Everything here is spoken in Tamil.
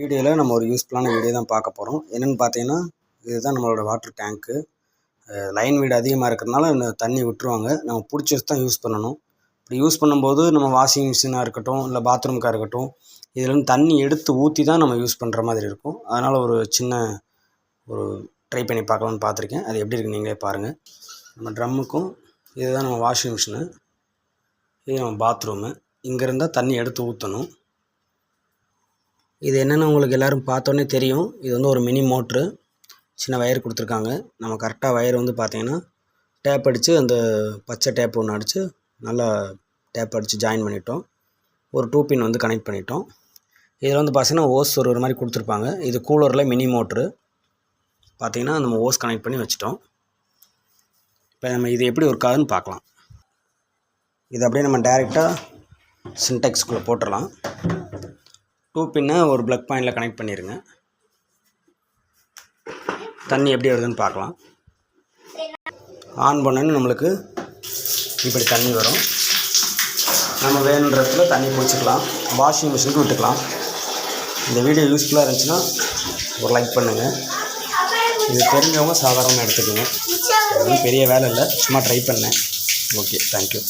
வீடியோவில் நம்ம ஒரு யூஸ்ஃபுல்லான வீடியோ தான் பார்க்க போகிறோம். என்னென்னு பார்த்தீங்கன்னா, இதுதான் நம்மளோட வாட்டர் டேங்க்கு. லைன் வீடு அதிகமாக இருக்கிறதுனால தண்ணி விட்டுருவாங்க. நம்ம பிடிச்சி வச்சு தான் யூஸ் பண்ணணும். இப்படி யூஸ் பண்ணும்போது நம்ம வாஷிங் மிஷினாக இருக்கட்டும், இல்லை பாத்ரூமுக்காக இருக்கட்டும், இதுலேருந்து தண்ணி எடுத்து ஊற்றி தான் நம்ம யூஸ் பண்ணுற மாதிரி இருக்கும். அதனால் ஒரு ட்ரை பண்ணி பார்க்கலான்னு பார்த்துருக்கேன். அது எப்படி இருக்குன்னு நீங்களே பாருங்கள். நம்ம ட்ரம்முக்கும் இதுதான் நம்ம வாஷிங் மிஷினு, இது நம்ம பாத்ரூமு. இங்கே இருந்தால் தண்ணி எடுத்து ஊற்றணும். இது என்னென்னு உங்களுக்கு எல்லோரும் பார்த்தோன்னே தெரியும். இது ஒரு மினி மோட்ரு. சின்ன வயர் கொடுத்துருக்காங்க. நம்ம கரெக்டாக வயர் பார்த்திங்கன்னா டேப் அடித்து அந்த பச்சை டேப் ஒன்று அடித்து நல்லா டேப் அடித்து ஜாயின் பண்ணிட்டோம். ஒரு 2 பின் கனெக்ட் பண்ணிட்டோம். இதில் பார்த்திங்கன்னா ஓஸ் ஒரு மாதிரி கொடுத்துருப்பாங்க. இது கூலரில் மினி மோட்ரு. பார்த்திங்கன்னா நம்ம ஓஸ் கனெக்ட் பண்ணி வச்சிட்டோம். இப்போ நம்ம இது எப்படி ஒர்க் ஆகுதுன்னு பார்க்கலாம். இது அப்படியே நம்ம டைரெக்டாக சின்டெக்ஸ்குள்ளே போட்டுடலாம். 2 பின்னை ஒரு ப்ளக் பாயிண்டில் கனெக்ட் பண்ணிடுங்க. தண்ணி எப்படி வருதுன்னு பார்க்கலாம். ஆன் பண்ணோன்னு நம்மளுக்கு இப்படி தண்ணி வரும். நம்ம வேணுன்ற இடத்துல தண்ணி பிடிச்சிக்கலாம். வாஷிங் மிஷினுக்கு விட்டுக்கலாம். இந்த வீடியோ யூஸ்ஃபுல்லாக இருந்துச்சுன்னா ஒரு லைக் பண்ணுங்கள். இது தெரிஞ்சவங்க சாதாரணமாக எடுத்துக்கோங்க. அது பெரிய வேலை இல்லை, சும்மா ட்ரை பண்ணேன். Okay, thank you.